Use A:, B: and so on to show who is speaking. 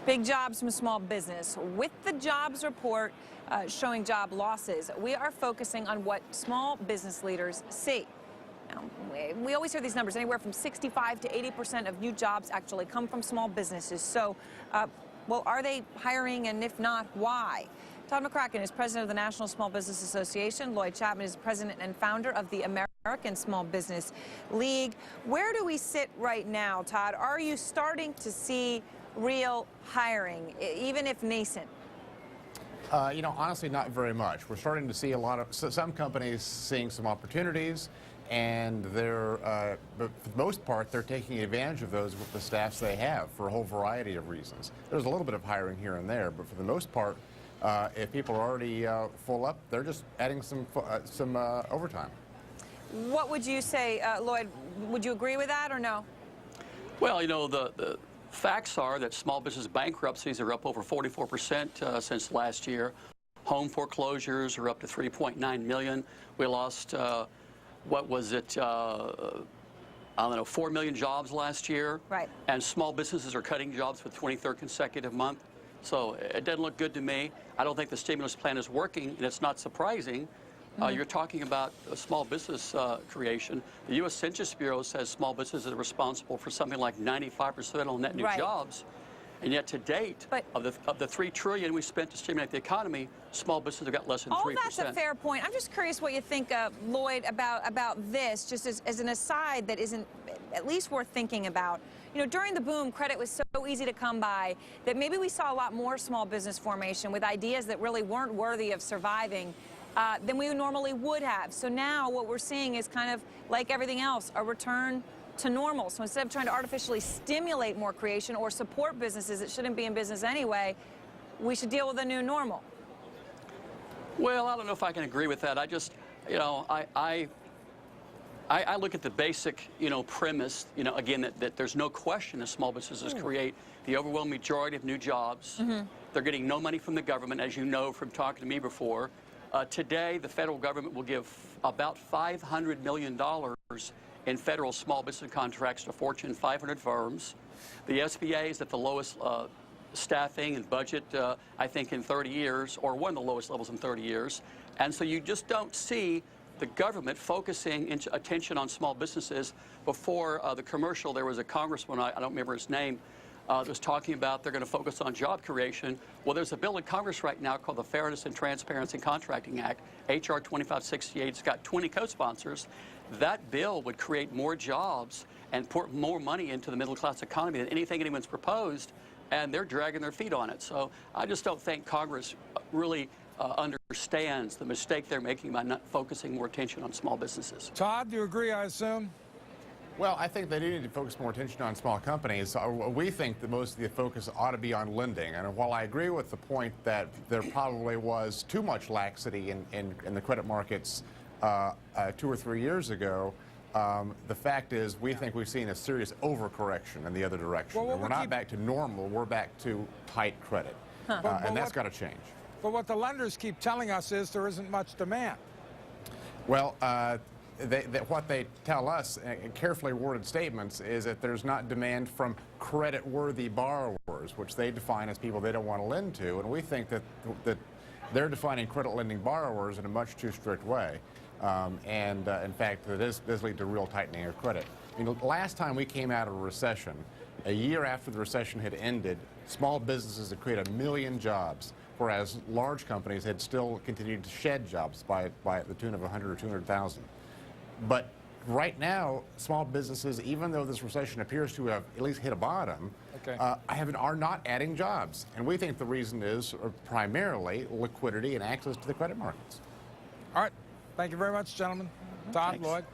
A: Big jobs from small business. With the jobs report showing job losses, we are focusing on what small business leaders see. Now, we always hear these numbers, anywhere from 65 to 80% of new jobs actually come from small businesses. So, well, are they hiring, and if not, why? Todd McCracken is president of the National Small Business Association. Lloyd Chapman is president and founder of the American Small Business League. Where do we sit right now, Todd? Are you starting to see real hiring, even if nascent?
B: You know, honestly, not very much. We're starting to see a lot of some companies seeing some opportunities, and they're, but for the most part, they're taking advantage of those with the staffs they have for a whole variety of reasons. There's a little bit of hiring here and there, but for the most part, if people are already full up, they're just adding some overtime. What
A: would you say, Lloyd? Would you agree with that or no?
C: Well, you know, the facts are that small business bankruptcies are up over 44% since last year. Home foreclosures are up to 3.9 million. We lost, what was it, I don't know, 4 million jobs last year.
A: Right.
C: And small businesses are cutting jobs for the 23rd consecutive month. So it doesn't look good to me. I don't think the stimulus plan is working, and it's not surprising. You're talking about small business creation. The U.S. Census Bureau says small businesses are responsible for something like 95% of net new jobs. And yet to date, of the $3 trillion we spent to stimulate the economy, small businesses have got less than 3%.
A: Oh, that's a fair point. I'm just curious what you think, Lloyd, about this, just as an aside that isn't at least worth thinking about. You know, during the boom, credit was so easy to come by that maybe we saw a lot more small business formation with ideas that really weren't worthy of surviving than we normally would have. So now what we're seeing is kind of like everything else, a return to normal. So instead of trying to artificially stimulate more creation or support businesses that shouldn't be in business anyway, we should deal with a new normal.
C: Well, I don't know if I can agree with that. I just, you know, I look at the basic, you know, premise, you know, again, that there's no question that small businesses create the overwhelming majority of new jobs. They're getting no money from the government, as you know from talking to me before. Today, the federal government will give about $500 million in federal small business contracts to Fortune 500 firms. The SBA is at the lowest staffing and budget, I think, in 30 years, or one of the lowest levels in 30 years. And so you just don't see the government focusing attention on small businesses. Before the commercial, there was a congressman, I don't remember his name, that was talking about they're going to focus on job creation. Well, there's a bill in Congress right now called the Fairness and Transparency in Contracting Act, H.R. 2568. It's got 20 co-sponsors. That bill would create more jobs and put more money into the middle-class economy than anything anyone's proposed, and they're dragging their feet on it. So I just don't think Congress really understands the mistake they're making by not focusing more attention on small businesses.
D: Todd, do you agree, I assume?
B: Well, I think they do need to focus more attention on small companies. We think that most of the focus ought to be on lending. And while I agree with the point that there probably was too much laxity in the credit markets 2 or 3 years ago, the fact is we think we've seen a serious overcorrection in the other direction. Well, we're not back to normal. We're back to tight credit. And that's got to change.
D: But what the lenders keep telling us is there isn't much demand.
B: Well, what they tell us in carefully worded statements is that there's not demand from credit-worthy borrowers, which they define as people they don't want to lend to. And we think that they're defining credit-lending borrowers in a much too strict way. In fact, it does lead to real tightening of credit. I mean, last time we came out of a recession, a year after the recession had ended, small businesses had created 1 million jobs, whereas large companies had still continued to shed jobs by the tune of 100 or 200,000. But right now, small businesses, even though this recession appears to have at least hit a bottom, are not adding jobs. And we think the reason is primarily liquidity and access to the credit markets.
D: All right. Thank you very much, gentlemen. Todd,
C: Thanks.
D: Lloyd.